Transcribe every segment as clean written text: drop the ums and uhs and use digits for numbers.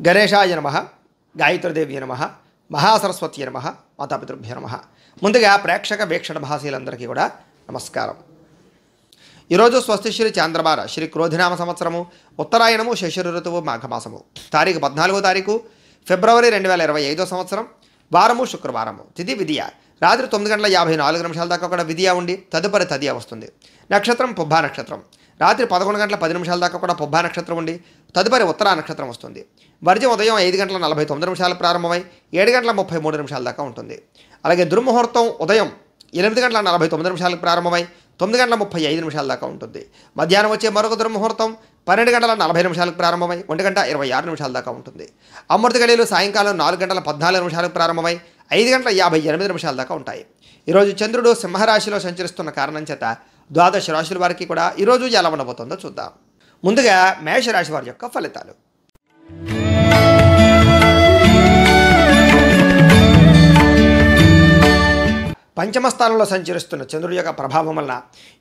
గణేశాయ నమః, గాయత్రీదేవి నమః, మహాసరస్వతి నమః, మాతాపితృభ్యో నమః. ముందుగా ప్రేక్షక వీక్షణ మహాశీలందరికీ కూడా నమస్కారం. ఈరోజు స్వస్తి శ్రీ చాంద్రమాన శ్రీ క్రోధినామ సంవత్సరము, ఉత్తరాయణము, శశిర ఋతువు, మాఘమాసము. తారీఖు 14వ తారీఖు ఫిబ్రవరి 2025 సంవత్సరం. వారము శుక్రవారము. తిథి విధియ. రాత్రి 9:54 దాకా కూడా విధియ ఉండి తదుపరి తదియ వస్తుంది. నక్షత్రం పుబ్బా నక్షత్రం. రాత్రి 11:10 దాకా కూడా పుబ్బా నక్షత్రం ఉండి తదుపరి ఉత్తరా నక్షత్రం వస్తుంది. వర్జం ఉదయం 5:49 ప్రారంభమై 7:33 దాకా ఉంటుంది. అలాగే దుర్ముహూర్తం ఉదయం 8:49 ప్రారంభమై 9:35 దాకా ఉంటుంది. మధ్యాహ్నం వచ్చే మరొక దుర్ముహూర్తం 12:40 ప్రారంభమై 1:26 దాకా ఉంటుంది. అమృత గడియలు సాయంకాలం 4:14 ప్రారంభమై 5:58 దాకా ఉంటాయి. ఈరోజు చంద్రుడు సింహరాశిలో సంచరిస్తున్న కారణం చేత ద్వాదశ రాశుల వారికి కూడా ఈరోజు ఎలా ఉండబోతుందో చూద్దాం. ముందుగా మేషరాశి వారి యొక్క ఫలితాలు. పంచమ స్థానంలో సంచరిస్తున్న చంద్రుడి యొక్క ప్రభావం వలన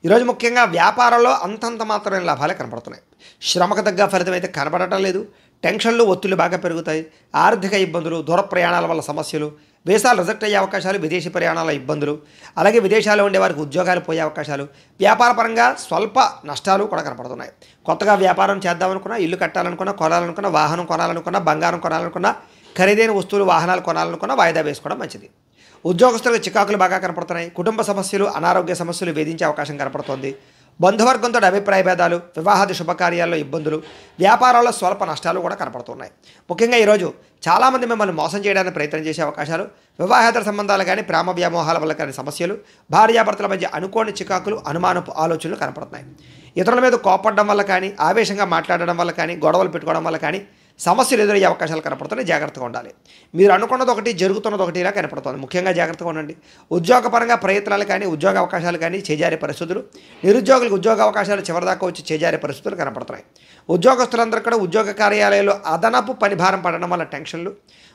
ఈరోజు ముఖ్యంగా వ్యాపారంలో అంతంత మాత్రమే లాభాలే కనపడుతున్నాయి. శ్రమకు తగ్గ ఫలితం అయితే కనపడటం లేదు. టెన్షన్లు, ఒత్తిళ్లు బాగా పెరుగుతాయి. ఆర్థిక ఇబ్బందులు, దూర ప్రయాణాల వల్ల సమస్యలు, వీసాలు రిజెక్ట్ అయ్యే అవకాశాలు, విదేశీ ప్రయాణాల ఇబ్బందులు, అలాగే విదేశాల్లో ఉండే వారికి ఉద్యోగాలు పోయే అవకాశాలు, వ్యాపారపరంగా స్వల్ప నష్టాలు కూడా కనపడుతున్నాయి. కొత్తగా వ్యాపారం చేద్దామనుకున్నా, ఇల్లు కట్టాలనుకున్నా, కొనాలనుకున్నా, వాహనం కొనాలనుకున్నా, బంగారం కొనాలనుకున్నా, ఖరీదైన వస్తువులు, వాహనాలు కొనాలనుకున్నా వాయిదా వేసుకోవడం మంచిది. ఉద్యోగస్తులకు చికాకులు బాగా కనపడుతున్నాయి. కుటుంబ సమస్యలు, అనారోగ్య సమస్యలు వేధించే అవకాశం కనపడుతోంది. బంధువర్గంతో అభిప్రాయ భేదాలు, వివాహాది శుభకార్యాల్లో ఇబ్బందులు, వ్యాపారాల్లో స్వల్ప నష్టాలు కూడా కనపడుతున్నాయి. ముఖ్యంగా ఈరోజు చాలామంది మిమ్మల్ని మోసం చేయడానికి ప్రయత్నం చేసే అవకాశాలు, వివాహేతర సంబంధాలు కానీ, ప్రేమ వ్యామోహాల వల్ల కానీ సమస్యలు, భార్యాభర్తల మధ్య అనుకోని చికాకులు, అనుమానపు ఆలోచనలు కనపడుతున్నాయి. ఇతరుల మీద కోపడడం వల్ల కానీ, ఆవేశంగా మాట్లాడడం వల్ల కానీ, గొడవలు పెట్టుకోవడం వల్ల కానీ సమస్యలు ఎదురయ్యే అవకాశాలు కనపడుతున్నాయి. జాగ్రత్తగా ఉండాలి. మీరు అనుకున్నది ఒకటి, జరుగుతున్నది ఒకటి ఇలా కనపడుతుంది. ముఖ్యంగా జాగ్రత్తగా ఉండండి. ఉద్యోగపరంగా ప్రయత్నాలు కానీ, ఉద్యోగ అవకాశాలు కానీ చేజారే పరిస్థితులు, నిరుద్యోగులకు ఉద్యోగ అవకాశాలు చివరిదాకా వచ్చి చేజారే పరిస్థితులు కనపడుతున్నాయి. ఉద్యోగస్తులందరూ కూడా ఉద్యోగ కార్యాలయాల్లో అదనపు పనిభారం పడడం వల్ల టెన్షన్లు,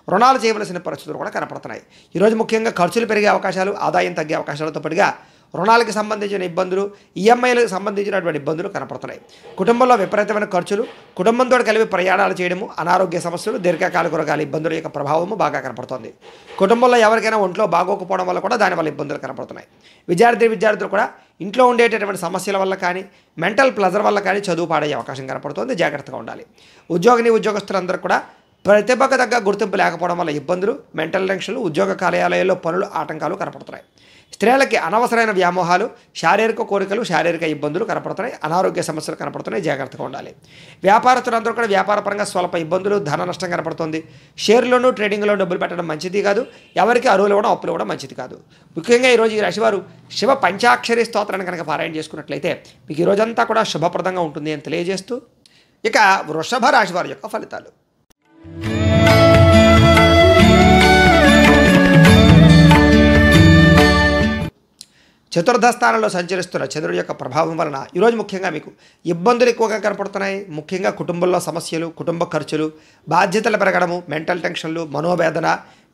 రుణాలు చేయవలసిన పరిస్థితులు కూడా కనపడుతున్నాయి. ఈరోజు ముఖ్యంగా ఖర్చులు పెరిగే అవకాశాలు, ఆదాయం తగ్గే అవకాశాలతో పాటుగా రుణాలకు సంబంధించిన ఇబ్బందులు, ఈఎంఐలకు సంబంధించినటువంటి ఇబ్బందులు కనపడుతున్నాయి. కుటుంబంలో విపరీతమైన ఖర్చులు, కుటుంబంతో కలిపి ప్రయాణాలు చేయడము, అనారోగ్య సమస్యలు, దీర్ఘకాలిక రోగాల ఇబ్బందుల యొక్క ప్రభావము బాగా కనపడుతుంది. కుటుంబంలో ఎవరికైనా ఒంట్లో బాగోకపోవడం వల్ల కూడా దానివల్ల ఇబ్బందులు కనపడుతున్నాయి. విద్యార్థులు కూడా ఇంట్లో ఉండేటటువంటి సమస్యల వల్ల కానీ, మెంటల్ ప్లెజర్ వల్ల కానీ చదువు పాడయ్యే అవకాశం కనపడుతుంది. జాగ్రత్తగా ఉండాలి. ఉద్యోగస్తులందరూ కూడా ప్రతిభకు తగ్గ గుర్తింపు లేకపోవడం వల్ల ఇబ్బందులు, మెంటల్ టెన్షన్లు, ఉద్యోగ కార్యాలయాల్లో పనులు, ఆటంకాలు కనపడుతున్నాయి. స్త్రీలకి అనవసరమైన వ్యామోహాలు, శారీరక కోరికలు, శారీరక ఇబ్బందులు కనపడుతున్నాయి. అనారోగ్య సమస్యలు కనపడుతున్నాయి. జాగ్రత్తగా ఉండాలి. వ్యాపారస్తులందరూ కూడా వ్యాపారపరంగా స్వల్ప ఇబ్బందులు, ధన నష్టం కనపడుతుంది. షేర్లోనూ, ట్రేడింగ్లో డబ్బులు పెట్టడం మంచిది కాదు. ఎవరికి అరువులు ఇవ్వడం, అప్పులు ఇవ్వడం మంచిది కాదు. ముఖ్యంగా ఈరోజు ఈ రాశివారు శివ పంచాక్షరి స్తోత్రాన్ని కనుక పారాయణ చేసుకున్నట్లయితే మీకు ఈ రోజంతా కూడా శుభప్రదంగా ఉంటుంది అని తెలియజేస్తూ, ఇక వృషభ రాశి వారి యొక్క ఫలితాలు. చతుర్థ స్థానంలో సంచరిస్తున్న చంద్రుడి యొక్క ప్రభావం వలన ఈరోజు ముఖ్యంగా మీకు ఇబ్బందులు ఎక్కువగా కనపడుతున్నాయి. ముఖ్యంగా కుటుంబంలో సమస్యలు, కుటుంబ ఖర్చులు, బాధ్యతలు పెరగడము, మెంటల్ టెన్షన్లు, మనోవేదన,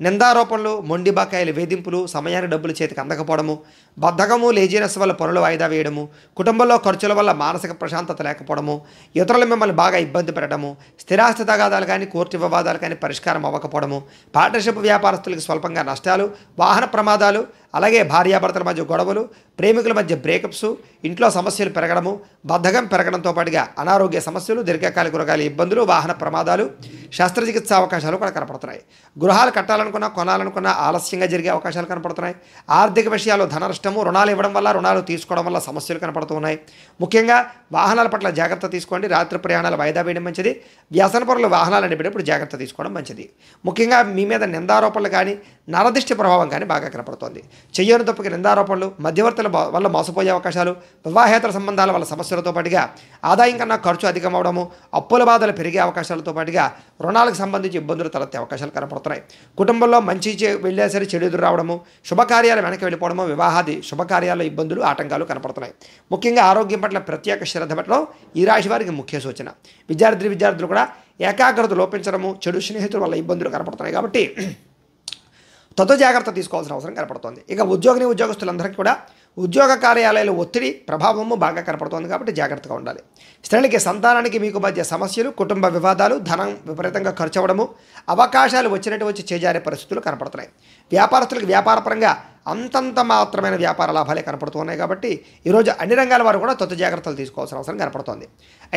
నిందారోపణలు, మొండి బకాయిల వేధింపులు, సమయానికి డబ్బులు చేతికి అందకపోవడము, బద్ధకము, లేజినెస్ వల్ల పనులు వాయిదా వేయడము, కుటుంబంలో ఖర్చుల వల్ల మానసిక ప్రశాంతత లేకపోవడము, ఇతరులు మిమ్మల్ని బాగా ఇబ్బంది పెట్టడము, స్థిరాస్తి తగాదాలు కానీ, కోర్టు వివాదాలు కానీ పరిష్కారం అవ్వకపోవడము, పార్ట్నర్షిప్ వ్యాపారస్తులకు స్వల్పంగా నష్టాలు, వాహన ప్రమాదాలు, అలాగే భార్యాభర్తల మధ్య గొడవలు, ప్రేమికుల మధ్య బ్రేకప్స్, ఇంట్లో సమస్యలు పెరగడము, బద్ధకం పెరగడంతో పాటుగా అనారోగ్య సమస్యలు, దీర్ఘకాలిక రోగాల ఇబ్బందులు, వాహన ప్రమాదాలు, శస్త్రచికిత్స అవకాశాలు కూడా కనపడుతున్నాయి. గృహాలు కట్టాలనుకున్నా, కొనాలనుకున్నా ఆలస్యంగా జరిగే అవకాశాలు కనపడుతున్నాయి. ఆర్థిక విషయాల్లో ధన నష్టము, రుణాలు ఇవ్వడం వల్ల, రుణాలు తీసుకోవడం వల్ల సమస్యలు కనపడుతున్నాయి. ముఖ్యంగా వాహనాల పట్ల జాగ్రత్త తీసుకోండి. రాత్రి ప్రయాణాలు వాయిదా వేయడం మంచిది. వ్యసన పరులు వాహనాలు నడిపేటప్పుడు జాగ్రత్త తీసుకోవడం మంచిది. ముఖ్యంగా మీ మీద నిందారోపణలు కానీ, నరదిష్టి ప్రభావం కానీ బాగా కనపడుతోంది. చెయ్యని తప్పుకి నిందారోపణలు, మధ్యవర్తుల వల్ల మోసపోయే అవకాశాలు, వివాహేతర సంబంధాల వల్ల సమస్యలతో పాటుగా ఆదాయం కన్నా ఖర్చు అధికమవడము, అప్పుల బాధలు పెరిగే అవకాశాలతో పాటుగా రుణాలకు సంబంధించి ఇబ్బందులు తలెత్తే అవకాశాలు కనపడుతున్నాయి. కుటుంబంలో మంచి వెళ్ళేసరి చెడు ఎదురు రావడము, శుభకార్యాలు వెనక్కి వెళ్ళిపోవడము, వివాహాది శుభకార్యాల్లో ఇబ్బందులు, ఆటంకాలు కనపడుతున్నాయి. ముఖ్యంగా ఆరోగ్యం పట్ల ప్రత్యేక శ్రద్ధ పెట్టడం ఈ రాశి వారికి ముఖ్య సూచన. విద్యార్థులు కూడా ఏకాగ్రత లోపించడము, చెడు స్నేహితుల వల్ల ఇబ్బందులు కనపడుతున్నాయి. కాబట్టి జాగ్రత్త తీసుకోవాల్సిన అవసరం కనపడుతోంది. ఇక ఉద్యోగస్తులందరికీ కూడా ఉద్యోగ కార్యాలయాల ఒత్తిడి ప్రభావము బాగా కనపడుతోంది కాబట్టి జాగ్రత్తగా ఉండాలి. స్త్రీలకి సంతానానికి మీకు మధ్య సమస్యలు, కుటుంబ వివాదాలు, ధనం విపరీతంగా ఖర్చు అవ్వడము, అవకాశాలు వచ్చినట్టు వచ్చి చేజారే పరిస్థితులు కనపడుతున్నాయి. వ్యాపారస్తులకు వ్యాపారపరంగా అంతంత మాత్రమైన వ్యాపార లాభాలే కనపడుతున్నాయి కాబట్టి ఈరోజు అన్ని రంగాల వారు కూడా తొత్తు జాగ్రత్తలు తీసుకోవాల్సిన అవసరం కనపడుతోంది.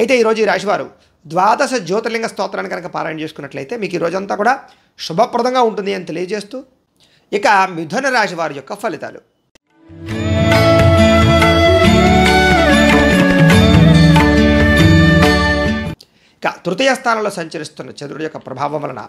అయితే ఈరోజు ఈ రాశివారు ద్వాదశ జ్యోతిర్లింగ స్తోత్రాన్ని కనుక పారాయణ చేసుకున్నట్లయితే మీకు ఈ రోజంతా కూడా శుభప్రదంగా ఉంటుంది అని తెలియజేస్తూ ఇక మిథున రాశి వారి యొక్క ఫలితాలు. ఇక తృతీయ స్థానంలో సంచరిస్తున్న చంద్రుడి యొక్క ప్రభావం వలన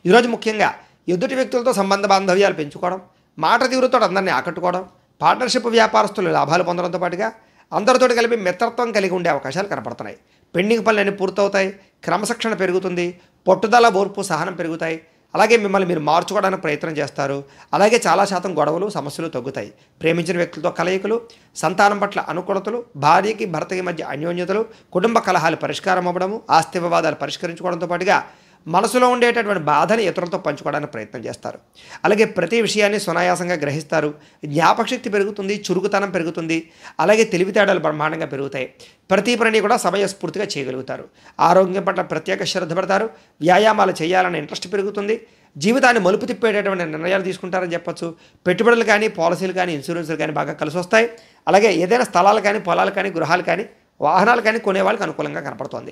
ఈరోజు ముఖ్యంగా ఎదుటి వ్యక్తులతో సంబంధ బాంధవ్యాలు పెంచుకోవడం, మాట తీరుతో అందరినీ ఆకట్టుకోవడం, పార్ట్నర్షిప్ వ్యాపారస్తులు లాభాలు పొందడంతో పాటుగా అందరితో కలిపి మిత్రత్వం కలిగి ఉండే అవకాశాలు కనపడుతున్నాయి. పెండింగ్ పనులన్నీ పూర్తవుతాయి, క్రమశిక్షణ పెరుగుతుంది, పట్టుదల, ఓర్పు, సహనం పెరుగుతాయి. అలాగే మిమ్మల్ని మీరు మార్చుకోవడానికి ప్రయత్నం చేస్తారు. అలాగే చాలా శాతం గొడవలు, సమస్యలు తగ్గుతాయి. ప్రేమించిన వ్యక్తులతో కలయికలు, సంతానం పట్ల అనుకూలతలు, భార్యకి భర్తకి మధ్య అన్యోన్యతలు, కుటుంబ కలహాలు పరిష్కారం అవ్వడము, ఆస్తి వివాదాలు పరిష్కరించుకోవడంతో పాటుగా మనసులో ఉండేటటువంటి బాధని ఇతరులతో పంచుకోవడానికి ప్రయత్నం చేస్తారు. అలాగే ప్రతి విషయాన్ని సునాయాసంగా గ్రహిస్తారు. జ్ఞాపకశక్తి పెరుగుతుంది, చురుకుతనం పెరుగుతుంది. అలాగే తెలివితేటలు బ్రహ్మాండంగా పెరుగుతాయి. ప్రతి పనిని కూడా సమయస్ఫూర్తిగా చేయగలుగుతారు. ఆరోగ్యం పట్ల ప్రత్యేక శ్రద్ధ పెడతారు. వ్యాయామాలు చేయాలనే ఇంట్రెస్ట్ పెరుగుతుంది. జీవితాన్ని మలుపు తిప్పేటటువంటి నిర్ణయాలు తీసుకుంటారని చెప్పొచ్చు. పెట్టుబడులు కానీ, పాలసీలు కానీ, ఇన్సూరెన్స్లు కానీ బాగా కలిసి వస్తాయి. అలాగే ఏదైనా స్థలాలు కానీ, పొలాలు కానీ, గృహాలు కానీ, వాహనాలు కానీ కొనే వాళ్ళకి అనుకూలంగా కనపడుతోంది.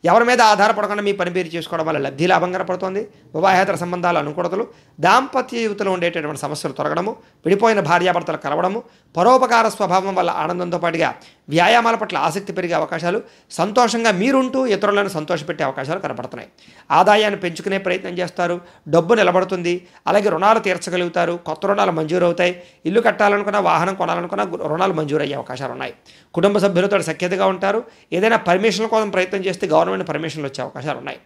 ఎవరి మీద ఆధారపడకుండా మీ పని పేరు చేసుకోవడం వల్ల లబ్ధి లాభం కనపడుతోంది. వివాహేతర సంబంధాలు అనుకూలతలు, దాంపత్య జీవితంలో ఉండేటటువంటి సమస్యలు తొలగడము, విడిపోయిన భార్యాభర్తలు కలవడము, పరోపకార స్వభావం వల్ల ఆనందంతో పాటుగా వ్యాయామాల పట్ల ఆసక్తి పెరిగే అవకాశాలు, సంతోషంగా మీరుంటూ ఇతరులను సంతోషపెట్టే అవకాశాలు కనపడుతున్నాయి. ఆదాయాన్ని పెంచుకునే ప్రయత్నం చేస్తారు. డబ్బు నిలబడుతుంది. అలాగే రుణాలు తీర్చగలుగుతారు. కొత్త రుణాలు మంజూరు అవుతాయి. ఇల్లు కట్టాలనుకున్నా, వాహనం కొనాలనుకున్నా రుణాలు మంజూరు అయ్యే అవకాశాలు ఉన్నాయి. కుటుంబ సభ్యులతో సఖ్యతగా ఉంటారు. ఏదైనా పర్మిషన్ల కోసం ప్రయత్నం చేస్తే గవర్నమెంట్ పర్మిషన్లు వచ్చే అవకాశాలు ఉన్నాయి.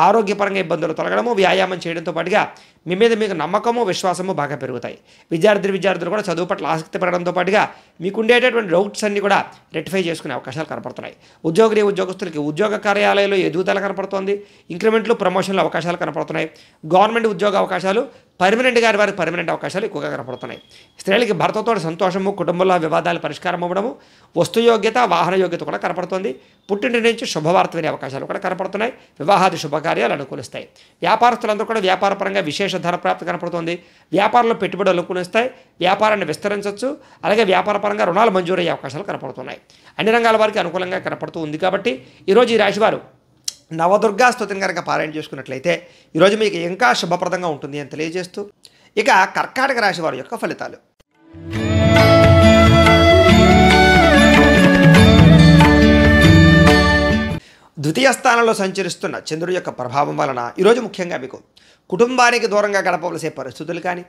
ఆరోగ్యపరంగా ఇబ్బందులు తొలగడము, వ్యాయామం చేయడంతో పాటుగా మీ మీద మీకు నమ్మకము, విశ్వాసము బాగా పెరుగుతాయి. విద్యార్థులు కూడా చదువు పట్ల ఆసక్తి పెరగడంతో పాటుగా మీకు ఉండేటటువంటి డౌట్స్ అన్ని కూడా రెక్టిఫై చేసుకునే అవకాశాలు కనపడుతున్నాయి. ఉద్యోగస్తులకి ఉద్యోగ కార్యాలయాల్లో ఎదుగుదల కనపడుతోంది. ఇంక్రిమెంట్లు, ప్రమోషన్లు అవకాశాలు కనపడుతున్నాయి. గవర్నమెంట్ ఉద్యోగ అవకాశాలు, వారికి పర్మనెంట్ అవకాశాలు ఎక్కువగా కనపడుతున్నాయి. స్త్రీలకి భర్తతో సంతోషము, కుటుంబంలో వివాదాలు పరిష్కారం అవ్వడము, వస్తుయోగ్యత, వాహన యోగ్యత కూడా కనపడుతుంది. పుట్టింటి నుంచి శుభవార్త వినే అవకాశాలు కూడా కనపడుతున్నాయి. వివాహాది శుభకార్యాలు అనుకూలిస్తాయి. వ్యాపారస్తులందరూ కూడా వ్యాపారపరంగా విశేష ధన ప్రాప్తి కనపడుతుంది. వ్యాపారంలో పెట్టుబడులు అనుకూలిస్తాయి. వ్యాపారాన్ని విస్తరించవచ్చు. అలాగే వ్యాపారపరంగా రుణాలు మంజూరయ్యే అవకాశాలు కనపడుతున్నాయి. అన్ని రంగాల వారికి అనుకూలంగా కనపడుతూ ఉంది కాబట్టి ఈరోజు ఈ రాశివారు నవదుర్గా స్తుతిని కనుక పారాయణ చేసుకున్నట్లయితే ఈరోజు మీకు ఇంకా శుభప్రదంగా ఉంటుంది అని తెలియజేస్తూ ఇక కర్కాటక రాశి వారి యొక్క ఫలితాలు. ద్వితీయ స్థానంలో సంచరిస్తున్న చంద్రుడి యొక్క ప్రభావం వలన ఈరోజు ముఖ్యంగా మీకు కుటుంబానికి దూరంగా గడపవలసే పరిస్థితులు కానీ,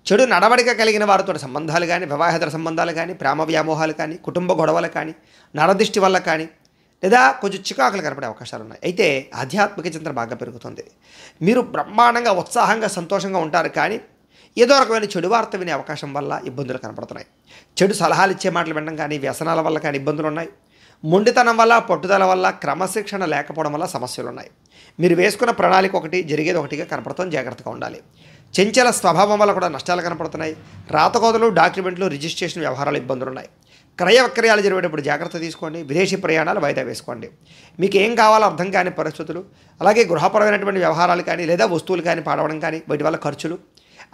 చెడు నడవడిక కలిగిన వారితో సంబంధాలు కానీ, వివాహేతర సంబంధాలు కానీ, ప్రేమ వ్యామోహాలు కానీ, కుటుంబ గొడవలు కానీ, నరదిష్టి వల్ల కానీ, లేదా కొంచెం చికాకులు కనపడే అవకాశాలు ఉన్నాయి. అయితే ఆధ్యాత్మిక చింతన బాగా పెరుగుతుంది. మీరు బ్రహ్మాండంగా, ఉత్సాహంగా, సంతోషంగా ఉంటారు. కానీ ఏదో రకమైన చెడు వార్త వినే అవకాశం వల్ల ఇబ్బందులు కనపడుతున్నాయి. చెడు సలహాలు ఇచ్చే మాటలు వినడం కానీ, వ్యసనాల వల్ల కానీ ఇబ్బందులు ఉన్నాయి. మొండితనం వల్ల, పట్టుదల వల్ల, క్రమశిక్షణ లేకపోవడం వల్ల సమస్యలు ఉన్నాయి. మీరు వేసుకున్న ప్రణాళిక ఒకటి, జరిగేది ఒకటిగా కనపడుతుంది. జాగ్రత్తగా ఉండాలి. చంచల స్వభావం వల్ల కూడా నష్టాలు కనపడుతున్నాయి. రాతకోతలు, డాక్యుమెంట్లు, రిజిస్ట్రేషన్ వ్యవహారాలు ఇబ్బందులు ఉన్నాయి. క్రయ విక్రయాలు జరిగేటప్పుడు జాగ్రత్త తీసుకోండి. విదేశీ ప్రయాణాలు వాయిదా వేసుకోండి. మీకు ఏం కావాలో అర్థం కాని పరిస్థితులు, అలాగే గృహపరమైనటువంటి వ్యవహారాలు కానీ, లేదా వస్తువులు కానీ పాడవడం కానీ, వీటి వల్ల ఖర్చులు,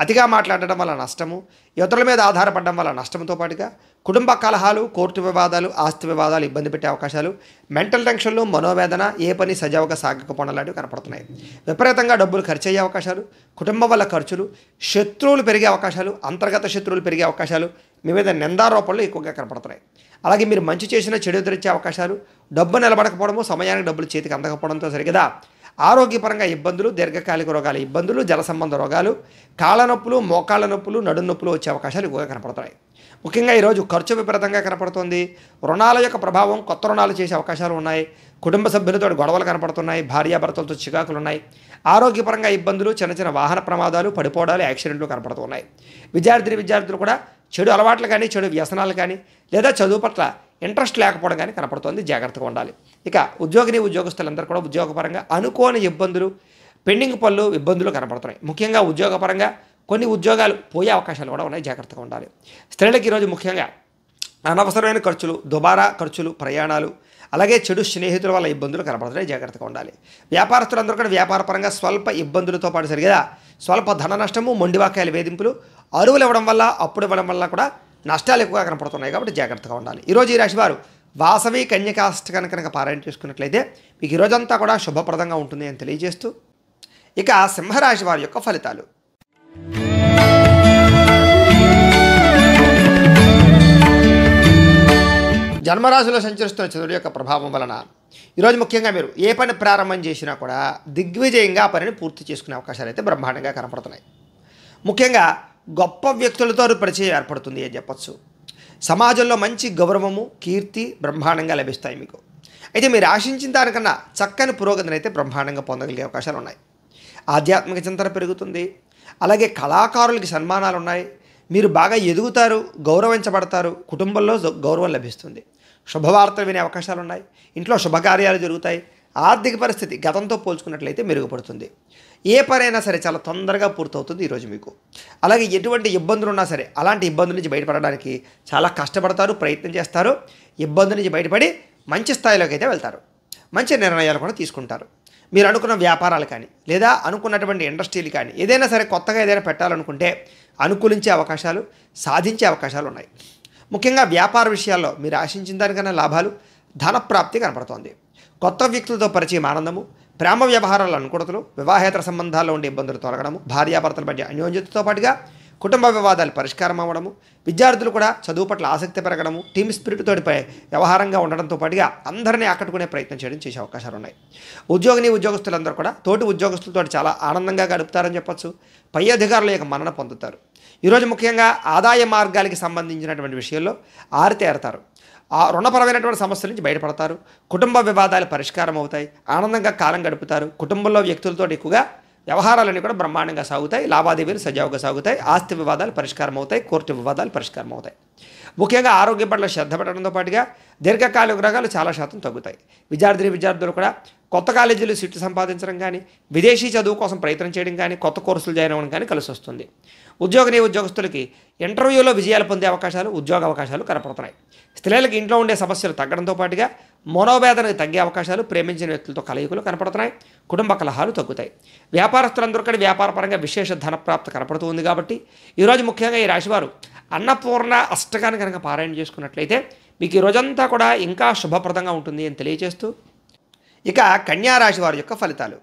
అతిగా మాట్లాడడం వల్ల నష్టము, ఇతరుల మీద ఆధారపడడం వల్ల నష్టంతో పాటుగా కుటుంబ కలహాలు, కోర్టు వివాదాలు, ఆస్తి వివాదాలు ఇబ్బంది పెట్టే అవకాశాలు, మెంటల్ టెన్షన్లు, మనోవేదన, ఏ పని సజావుగా సాగకపోవడం లాంటివి కనపడుతున్నాయి. విపరీతంగా డబ్బులు ఖర్చు అయ్యే అవకాశాలు, కుటుంబం వల్ల ఖర్చులు, శత్రువులు పెరిగే అవకాశాలు, అంతర్గత శత్రువులు పెరిగే అవకాశాలు, మీ మీద నిందారోపణలు ఎక్కువగా కనపడుతున్నాయి. అలాగే మీరు మంచి చేసిన చెడు ఎదురొచ్చే అవకాశాలు, డబ్బు నిలబడకపోవడము, సమయానికి డబ్బులు చేతికి అందకపోవడంతో సరిగదా ఆరోగ్యపరంగా ఇబ్బందులు, దీర్ఘకాలిక రోగాల ఇబ్బందులు, జల సంబంధ రోగాలు, కాళ్ళ నొప్పులు, మోకాళ్ళ నొప్పులు, నడుం నొప్పులు వచ్చే అవకాశాలు ఎక్కువగా కనపడుతున్నాయి. ముఖ్యంగా ఈరోజు ఖర్చు విపరీతంగా కనపడుతుంది. రుణాల యొక్క ప్రభావం, కొత్త రుణాలు చేసే అవకాశాలు ఉన్నాయి. కుటుంబ సభ్యులతో గొడవలు కనపడుతున్నాయి. భార్యాభర్తలతో చికాకులు ఉన్నాయి. ఆరోగ్యపరంగా ఇబ్బందులు, చిన్న చిన్న వాహన ప్రమాదాలు, పడిపోవడాలు, యాక్సిడెంట్లు కనపడుతున్నాయి. విద్యార్థులు కూడా చెడు అలవాట్లు కానీ, చెడు వ్యసనాలు కానీ, లేదా చదువు పట్ల ఇంట్రెస్ట్ లేకపోవడం కానీ కనపడుతుంది. జాగ్రత్తగా ఉండాలి. ఇక ఉద్యోగస్తులందరూ కూడా ఉద్యోగపరంగా అనుకోని ఇబ్బందులు, పెండింగ్ పనులు, ఇబ్బందులు కనపడుతున్నాయి. ముఖ్యంగా ఉద్యోగపరంగా కొన్ని ఉద్యోగాలు పోయే అవకాశాలు కూడా ఉన్నాయి. జాగ్రత్తగా ఉండాలి. స్త్రీలకు ఈరోజు ముఖ్యంగా అనవసరమైన ఖర్చులు, దుబారా ఖర్చులు, ప్రయాణాలు, అలాగే చెడు స్నేహితుల వల్ల ఇబ్బందులు కనపడుతున్నాయి. జాగ్రత్తగా ఉండాలి. వ్యాపారస్తులందరూ కూడా వ్యాపారపరంగా స్వల్ప ఇబ్బందులతో పాటు సరిగా స్వల్ప ధన నష్టము, మొండివాకాయల వేధింపులు, అరువులు ఇవ్వడం వల్ల, అప్పుడు ఇవ్వడం వల్ల కూడా నష్టాలు ఎక్కువగా కనపడుతున్నాయి. కాబట్టి జాగ్రత్తగా ఉండాలి. ఈరోజు ఈ రాశి వారు వాసవి కన్యకాష్టకాన్ని కనుక పారాయణ చేసుకున్నట్లయితే మీకు ఈరోజంతా కూడా శుభప్రదంగా ఉంటుంది అని తెలియజేస్తూ, ఇక సింహరాశి వారి యొక్క ఫలితాలు. జన్మరాశిలో సంచరిస్తున్న చంద్రుడి యొక్క ప్రభావం వలన ఈరోజు ముఖ్యంగా మీరు ఏ పని ప్రారంభం చేసినా కూడా దిగ్విజయంగా ఆ పనిని పూర్తి చేసుకునే అవకాశాలు అయితే బ్రహ్మాండంగా కనపడుతున్నాయి. ముఖ్యంగా గొప్ప వ్యక్తులతో పరిచయం ఏర్పడుతుంది అని చెప్పచ్చు. సమాజంలో మంచి గౌరవము, కీర్తి బ్రహ్మాండంగా లభిస్తాయి మీకు. అయితే మీరు ఆశించిన దానికన్నా చక్కని పురోగతిని అయితే బ్రహ్మాండంగా పొందగలిగే అవకాశాలు ఉన్నాయి. ఆధ్యాత్మిక చింతన పెరుగుతుంది. అలాగే కళాకారులకి సన్మానాలు ఉన్నాయి. మీరు బాగా ఎదుగుతారు, గౌరవించబడతారు, కుటుంబంలో గౌరవం లభిస్తుంది. శుభవార్తలు వినే అవకాశాలు ఉన్నాయి. ఇంట్లో శుభకార్యాలు జరుగుతాయి. ఆర్థిక పరిస్థితి గతంతో పోల్చుకున్నట్లయితే మెరుగుపడుతుంది. ఏ పనైనా సరే చాలా తొందరగా పూర్తవుతుంది ఈరోజు మీకు. అలాగే ఎటువంటి ఇబ్బందులు ఉన్నా సరే అలాంటి ఇబ్బందుల నుంచి బయటపడడానికి చాలా కష్టపడతారు, ప్రయత్నం చేస్తారు. ఇబ్బందుల నుంచి బయటపడి మంచి స్థాయిలోకి అయితే వెళ్తారు. మంచి నిర్ణయాలు కూడా తీసుకుంటారు. మీరు అనుకున్న వ్యాపారాలు కానీ లేదా అనుకున్నటువంటి ఇండస్ట్రీలు కానీ ఏదైనా సరే కొత్తగా ఏదైనా పెట్టాలనుకుంటే అనుకూలించే అవకాశాలు, సాధించే అవకాశాలు ఉన్నాయి. ముఖ్యంగా వ్యాపార విషయాల్లో మీరు ఆశించిన దానికన్నా లాభాలు, ధనప్రాప్తి కనపడుతోంది. కొత్త వ్యక్తులతో పరిచయం, ఆనందము, ప్రేమ వ్యవహారాల అనుకూలతలు, వివాహేతర సంబంధాల్లో ఉండే ఇబ్బందులు తొలగడము, భార్యాభర్తల మధ్య అన్యోన్యతతో పాటుగా కుటుంబ వివాదాలు పరిష్కారం అవ్వడము, విద్యార్థులు కూడా చదువు పట్ల ఆసక్తి పెరగడము, టీమ్ స్పిరిట్ తోటి వ్యవహారంగా ఉండడంతో పాటుగా అందరినీ ఆకట్టుకునే ప్రయత్నం చేసే అవకాశాలు ఉన్నాయి. ఉద్యోగస్తులందరూ కూడా తోటి ఉద్యోగస్తులతో చాలా ఆనందంగా గడుపుతారని చెప్పొచ్చు. పై అధికారుల యొక్క మన్నన పొందుతారు. ఈరోజు ముఖ్యంగా ఆదాయ మార్గాలకి సంబంధించినటువంటి విషయంలో ఆరితేరతారు. ఆ రుణపరమైనటువంటి సమస్యల నుంచి బయటపడతారు. కుటుంబ వివాదాలు పరిష్కారం అవుతాయి. ఆనందంగా కాలం గడుపుతారు. కుటుంబంలో వ్యక్తులతో ఎక్కువగా వ్యవహారాలన్నీ కూడా బ్రహ్మాండంగా సాగుతాయి. లావాదేవీలు సజావుగా సాగుతాయి. ఆస్తి వివాదాలు పరిష్కారం అవుతాయి. కోర్టు వివాదాలు పరిష్కారం అవుతాయి. ముఖ్యంగా ఆరోగ్యం పట్ల శ్రద్ధ పెట్టడంతో పాటుగా దీర్ఘకాలిక రోగాలు చాలా శాతం తగ్గుతాయి. విద్యార్థులు కూడా కొత్త కాలేజీలు సీట్లు సంపాదించడం కానీ, విదేశీ చదువు కోసం ప్రయత్నం చేయడం కానీ, కొత్త కోర్సులు జాయిన్ అవ్వడం కానీ కలిసి వస్తుంది. ఉద్యోగస్తులకి ఇంటర్వ్యూలో విజయాలు పొందే అవకాశాలు, ఉద్యోగ అవకాశాలు కనపడుతున్నాయి. స్త్రీలకు ఇంట్లో ఉండే సమస్యలు తగ్గడంతో పాటుగా మనోవేదనకు తగ్గే అవకాశాలు, ప్రేమించిన వ్యక్తులతో కలయికలు కనపడుతున్నాయి. కుటుంబ కలహాలు తగ్గుతాయి. వ్యాపారస్తులందరూ కూడా వ్యాపారపరంగా విశేష ధనప్రాప్తి కనపడుతూ ఉంది. కాబట్టి ఈరోజు ముఖ్యంగా ఈ రాశివారు అన్నపూర్ణ అష్టకాన్ని కనుక పారాయణ చేసుకున్నట్లయితే మీకు ఈ రోజంతా కూడా ఇంకా శుభప్రదంగా ఉంటుంది అని తెలియజేస్తూ, ఇక కన్యా రాశి వారి యొక్క ఫలితాలు.